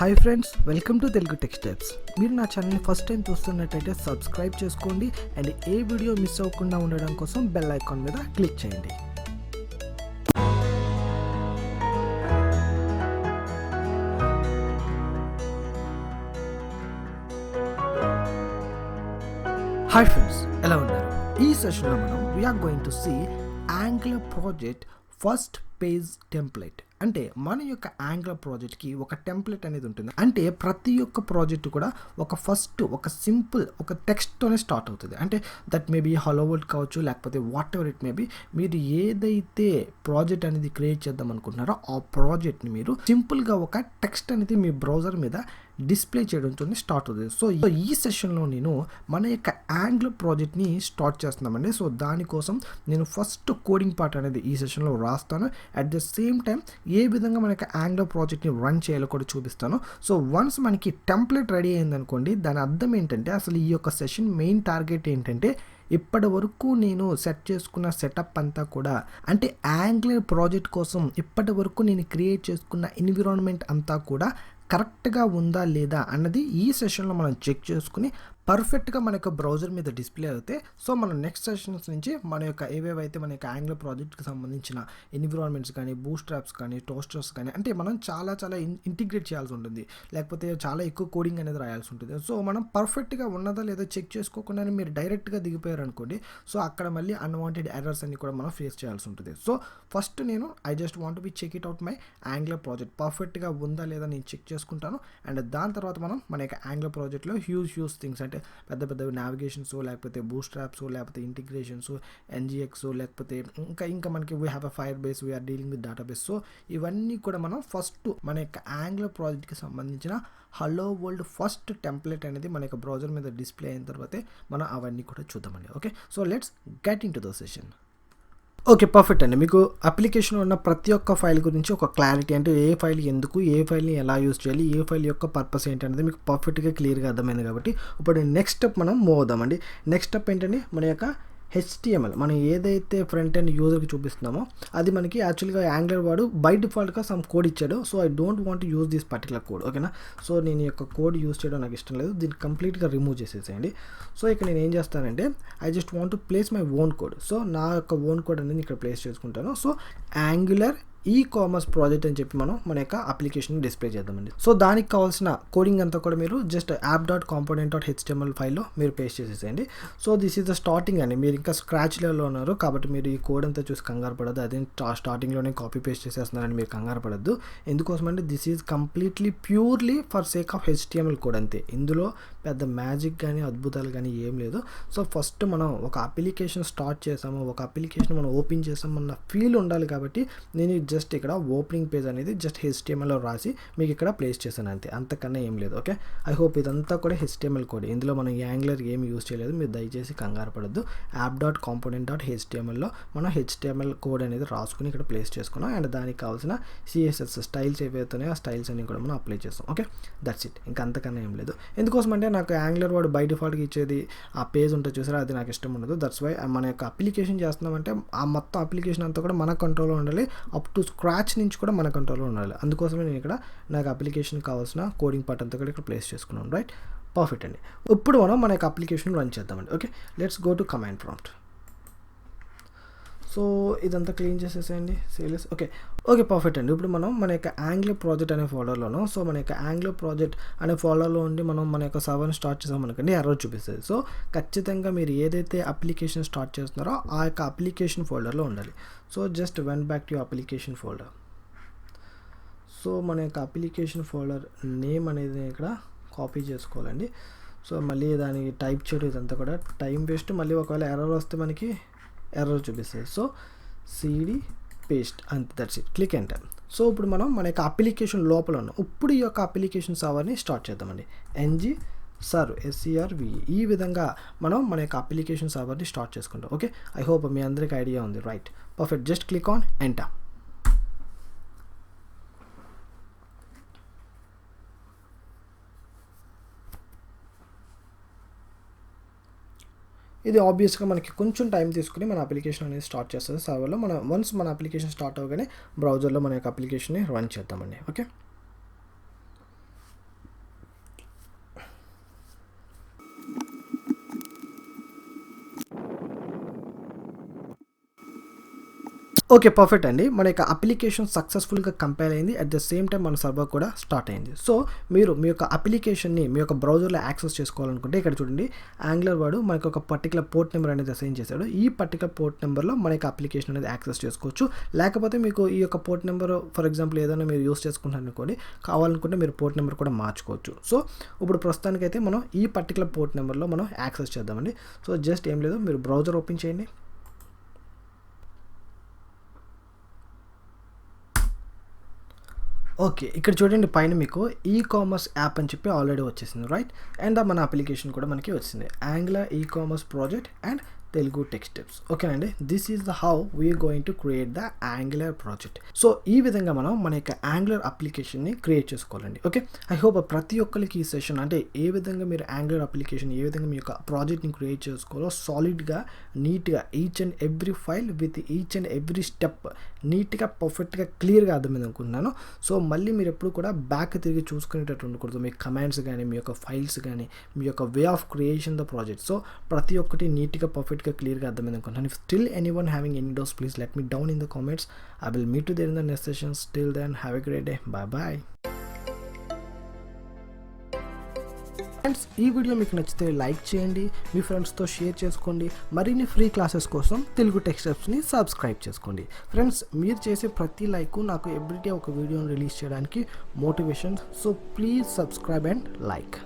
Hi friends, welcome to Telugu tech steps. మీరు నా ఛానల్ని ఫస్ట్ టైం చూస్తున్నట్టయితే సబ్స్క్రైబ్ చేసుకోండి అండ్ ఏ వీడియో మిస్ అవ్వకుండా ఉండడం కోసం బెల్ ఐకాన్ మీద క్లిక్ చేయండి. హాయ్ ఫ్రెండ్స్, ఎలా ఉన్నారు? ఈ సెషన్లో మనం we are going to see Angular project first page template. అంటే మన యొక్క యాంగులర్ ప్రాజెక్ట్కి ఒక టెంప్లెట్ అనేది ఉంటుంది. అంటే ప్రతి ఒక్క ప్రాజెక్ట్ కూడా ఒక సింపుల్ ఒక టెక్స్ట్తోనే స్టార్ట్ అవుతుంది. అంటే దట్ మేబీ హలో వరల్డ్ కావచ్చు, లేకపోతే వాట్ ఎవర్ ఇట్ మేబీ. మీరు ఏదైతే ప్రాజెక్ట్ అనేది క్రియేట్ చేద్దాం అనుకుంటున్నారో ఆ ప్రాజెక్ట్ని మీరు సింపుల్గా ఒక టెక్స్ట్ అనేది మీ బ్రౌజర్ మీద డిస్ప్లే చేయడంతో స్టార్ట్ అవుతుంది. సో ఈ సెషన్లో నేను మన యొక్క యాంగులర్ ప్రాజెక్ట్ని స్టార్ట్ చేస్తున్నామండి. సో దానికోసం నేను ఫస్ట్ కోడింగ్ పార్ట్ అనేది ఈ సెషన్లో రాస్తాను. అట్ ద సేమ్ టైం ఏ విధంగా మన యొక్క యాంగులర్ ప్రాజెక్ట్ని రన్ చేయాలో కూడా చూపిస్తాను. సో వన్స్ మనకి టెంప్లెట్ రెడీ అయిందనుకోండి, దాని అర్థం ఏంటంటే అసలు ఈ యొక్క సెషన్ మెయిన్ టార్గెట్ ఏంటంటే ఇప్పటి వరకు నేను సెట్ చేసుకున్న సెటప్ అంతా కూడా, అంటే యాంగులర్ ప్రాజెక్ట్ కోసం ఇప్పటి వరకు నేను క్రియేట్ చేసుకున్న ఎన్విరాన్మెంట్ అంతా కూడా కరెక్ట్గా ఉందా లేదా అన్నది ఈ సెషన్లో మనం చెక్ చేసుకుని పర్ఫెక్ట్గా మన యొక్క బ్రౌజర్ మీద డిస్ప్లే అవుతే, సో మనం నెక్స్ట్ సెషన్స్ నుంచి మన యొక్క ఏవేవైతే మన యొక్క యాంగులర్ ప్రాజెక్ట్కి సంబంధించిన ఎన్విరాన్మెంట్స్ కానీ, బూట్ స్ట్రాప్స్ కానీ, టోస్టర్స్ కానీ, అంటే మనం చాలా ఇంటిగ్రేట్ చేయాల్సి ఉంటుంది, లేకపోతే చాలా ఎక్కువ కోడింగ్ అనేది రాయాల్సి ఉంటుంది. సో మనం పర్ఫెక్ట్గా ఉన్నదా లేదా చెక్ చేసుకోకుండానే మీరు డైరెక్ట్గా దిగిపోయారు అనుకోండి, సో అక్కడ మళ్ళీ అన్వాంటెడ్ ఎర్రర్స్ అన్ని కూడా మనం ఫేస్ చేయాల్సి ఉంటుంది. సో ఫస్ట్ నేను I just want be check it out my Angular project పర్ఫెక్ట్గా ఉందా లేదా నేను చెక్ చేసుకుంటాను. అండ్ దాని తర్వాత మనం మన యొక్క యాంగులర్ ప్రాజెక్ట్లో హ్యూజ్ థింగ్స్, అంటే పెద్ద నావిగేషన్స్, లేకపోతే బూట్ స్ట్రాప్స్, లేకపోతే ఇంటిగ్రేషన్స్, ఎన్జిఎక్స్, లేకపోతే ఇంకా మనకి we have a Firebase, we are dealing with database. So ఇవన్నీ కూడా మనం ఫస్ట్ మన యొక్క యాంగులర్ ప్రాజెక్ట్కి సంబంధించిన హలో వరల్డ్ ఫస్ట్ టెంప్లెట్ అనేది మన యొక్క బ్రౌజర్ మీద డిస్ప్లే అయిన తర్వాతే మనం అవన్నీ కూడా చూద్దామండి. Okay, so let's get in to the session. Okay, perfect అండి. మీకు అప్లికేషన్లో ఉన్న ప్రతి ఒక్క ఫైల్ గురించి ఒక క్లారిటీ, అంటే ఏ ఫైల్ ఎందుకు, ఏ ఫైల్ని ఎలా యూజ్ చేయాలి, ఏ ఫైల్ యొక్క పర్పస్ ఏంటి అనేది మీకు పర్ఫెక్ట్గా క్లియర్గా అర్థమైంది. కాబట్టి ఇప్పుడు నెక్స్ట్ స్టెప్ మనం మూవ్ అవుదామండి. నెక్స్ట్ స్టెప్ ఏంటంటే మన యొక్క HTML, మనం ఏదైతే ఫ్రంట్ ఎండ్ యూజర్కి చూపిస్తున్నామో అది మనకి యాక్చువల్గా యాంగులర్ వాడు బై డిఫాల్ట్గా సమ్ కోడ్ ఇచ్చాడు. So I don't want use this particular code. ఓకేనా, సో నేను ఈ యొక్క కోడ్ యూజ్ చేయడం నాకు ఇష్టం లేదు, దీన్ని కంప్లీట్గా రిమూవ్ చేసేసేయండి. సో ఇక్కడ నేను ఏం చేస్తానంటే I just want to place my own code. So నా యొక్క ఓన్ కోడ్ అనేది ఇక్కడ ప్లేస్ చేసుకుంటాను. సో యాంగులర్ కామర్స్ ప్రాజెక్ట్ అని చెప్పి మనం మన యొక్క అప్లికేషన్ డిస్ప్లే చేద్దామండి. సో దానికి కావాల్సిన కోడింగ్ అంతా కూడా మీరు జస్ట్ app.component.html ఫైల్లో మీరు పేస్ట్ చేసేసేయండి. So this is the starting అండి. మీరు ఇంకా స్క్రాచ్ లెవెల్లో ఉన్నారు కాబట్టి మీరు ఈ కోడ్ అంతా చూసి కంగారు పడద్దు. అదే స్టార్టింగ్లోనే కాపీ పేస్ట్ చేసేస్తున్నారని మీరు కంగారు పడద్దు. ఎందుకోసం అంటే this is completely purely for sake of HTML code అంతే. ఇందులో పెద్ద మ్యాజిక్ కానీ అద్భుతాలు కానీ ఏం లేదు. సో ఫస్ట్ మనం ఒక అప్లికేషన్ స్టార్ట్ చేసాము, ఒక అప్లికేషన్ మనం ఓపెన్ చేసాము అన్న ఫీల్ ఉండాలి. కాబట్టి నేను జస్ట్ ఇక్కడ ఓపెనింగ్ పేజ్ అనేది జస్ట్ HTMLలో రాసి మీకు ఇక్కడ ప్లేస్ చేశాను అంతే, అంతకన్నా ఏం లేదు. ఓకే, ఐ హోప్ ఇదంతా కూడా HTML కోడ్. ఇందులో మనం యాంగులర్ ఏమి యూజ్ చేయలేదు, మీరు దయచేసి కంగారు పడద్దు. app.component.htmlలో మనం HTML కోడ్ అనేది రాసుకుని ఇక్కడ ప్లేస్ చేసుకున్నాం. అండ్ దానికి కావాల్సిన CSS స్టైల్స్ ఏవైతున్నాయో ఆ స్టైల్స్ అన్ని కూడా మనం అప్లై చేస్తాం. ఓకే, దట్స్ ఇట్, ఇంకా అంతకన్నా ఏం లేదు. ఎందుకోసం అంటే నాకు యాంగులర్ వాడు బై డిఫాల్ట్గా ఇచ్చేది ఆ పేజ్ ఉంటుంది చూసారా, అది నాకు ఇష్టం ఉండదు. దట్స్ వై మన యొక్క అప్లికేషన్ చేస్తున్నామంటే ఆ మొత్తం అప్లికేషన్ అంతా కూడా మన కంట్రోల్లో ఉండాలి, అప్ టు స్క్రాచ్ నుంచి కూడా మన కంట్రోల్లో ఉండాలి. అందుకోసమే నేను ఇక్కడ నాకు అప్లికేషన్ కావాల్సిన కోడింగ్ పార్ట్ అంతా కూడా ఇక్కడ ప్లేస్ చేసుకున్నాను. రైట్, పర్ఫెక్ట్ అండి. ఇప్పుడు మనం మన యొక్క అప్లికేషన్ రన్ చేద్దామండి. Okay, let's go to command prompt. So ఇదంతా క్లీన్ చేసేసేయండి, సేలెస్. ఓకే, పర్ఫెక్ట్ అండి. ఇప్పుడు మనం మన యొక్క యాంగులర్ ప్రాజెక్ట్ అనే ఫోల్డర్లోనో, సో మన యొక్క యాంగులర్ ప్రాజెక్ట్ అనే ఫోల్డర్లో ఉండి మనం మన యొక్క సర్వర్ని స్టార్ట్ చేసామనుకోండి, ఎర్రర్ చూపిస్తుంది. సో ఖచ్చితంగా మీరు ఏదైతే అప్లికేషన్ స్టార్ట్ చేస్తున్నారో ఆ యొక్క అప్లికేషన్ ఫోల్డర్లో ఉండాలి. So just when back to application folder. So మన యొక్క అప్లికేషన్ ఫోల్డర్ నేమ్ అనేది ఇక్కడ కాపీ చేసుకోవాలండి. సో మళ్ళీ దానికి టైప్ చేయడం ఇదంతా కూడా టైం వేస్ట్. మళ్ళీ ఒకవేళ ఎర్రర్ వస్తే మనకి ఎర్రర్ చూపిస్తుంది. సో CD పేస్ట్ అంతే, that's it, click enter. So ఇప్పుడు మనం మన యొక్క అప్లికేషన్ లోపల ఉన్నాం. ఇప్పుడు ఈ యొక్క అప్లికేషన్ సర్వర్ని స్టార్ట్ చేద్దామండి. serve SERVE ఈ విధంగా మనం మన యొక్క అప్లికేషన్ సర్వర్ని స్టార్ట్ చేసుకుంటాం. ఓకే, ఐ హోప్ మీ అందరికీ ఐడియా ఉంది. Right, perfect. Just click on enter. ఇది ఆబ్వియస్గా మనకి కొంచెం టైం తీసుకుని మన అప్లికేషన్ అనేది స్టార్ట్ చేస్తుంది సర్వర్లో. వన్స్ మన అప్లికేషన్ స్టార్ట్ అవ్వగానే బ్రౌజర్లో మన యొక్క అప్లికేషన్ని రన్ చేద్దామండి. ఓకే, ఓకే, పర్ఫెక్ట్ అండి. మన యొక్క అప్లికేషన్ సక్సెస్ఫుల్గా కంపైల్ అయింది. అట్ ద సేమ్ టైం మన సర్వర్ కూడా స్టార్ట్ అయింది. సో మీరు మీ యొక్క అప్లికేషన్ని మీ యొక్క బ్రౌజర్లో యాక్సెస్ చేసుకోవాలనుకుంటే ఇక్కడ చూడండి, యాంగులర్ వాడు మనకు ఒక పర్టికులర్ పోర్ట్ నెంబర్ అనేది అసైన్ చేశాడు. ఈ పర్టికులర్ పోర్ట్ నెంబర్లో మన యొక్క అప్లికేషన్ అనేది యాక్సెస్ చేసుకోవచ్చు. లేకపోతే మీకు ఈ యొక్క పోర్ట్ నెంబర్ ఫర్ ఎగ్జాంపుల్ ఏదైనా మీరు యూస్ చేసుకుంటారు అనుకోండి, కావాలనుకుంటే మీరు పోర్ట్ నెంబర్ కూడా మార్చుకోవచ్చు. సో ఇప్పుడు ప్రస్తుతానికైతే మనం ఈ పర్టికులర్ పోర్ట్ నెంబర్లో మనం యాక్సెస్ చేద్దామండి. సో జస్ట్ ఏం లేదు, మీరు బ్రౌజర్ ఓపెన్ చేయండి. ఓకే, ఇక్కడ చూడండి పైన మీకు ఈ-కామర్స్ యాప్ అని చెప్పి ఆల్రెడీ వచ్చేసింది, రైట్? అండ్ మన అప్లికేషన్ కూడా మనకి వచ్చింది, angular e-commerce project and Telugu text tips. ఓకేనండి, this is the how we're going to create the angular project. So ఈ విధంగా మనం మన యొక్క యాంగులర్ అప్లికేషన్ని క్రియేట్ చేసుకోవాలండి. ఓకే, ఐ హోప్ ప్రతి ఒక్కరికి ఈ సెషన్ అంటే ఏ విధంగా మీరు యాంగులర్ అప్లికేషన్ ఏ విధంగా మీ యొక్క ప్రాజెక్ట్ని క్రియేట్ చేసుకోవాలో సాలిడ్గా, నీట్గా each and every file with each and every step నీట్గా, పర్ఫెక్ట్గా, క్లియర్గా అర్థమైంది అనుకుంటున్నాను. సో మళ్ళీ మీరు ఎప్పుడు కూడా బ్యాక్ తిరిగి చూసుకునేటట్టు ఉండకూడదు. మీ కమాండ్స్ కానీ, మీ యొక్క ఫైల్స్ కానీ, మీ యొక్క way of creation the project. So ప్రతి ఒక్కటి నీట్గా, పర్ఫెక్ట్గా, క్లియర్గా అర్థమైంది అనుకుంటున్నాను. If still anyone having any doubts, please let me down in the comments. I will meet you there in the next sessions. Till then have a great day. Bye bye. Friends, ఈ video మీకు నచ్చితే like చేయండి, మీ ఫ్రెండ్స్తో share చేసుకోండి. మరిన్ని free classes కోసం Telugu text టిప్స్ని subscribe చేసుకోండి. Friends, మీరు చేసే ప్రతి లైక్ నాకు ఎవ్రీడే ఒక వీడియోని రిలీజ్ చేయడానికి motivation. So please subscribe and like.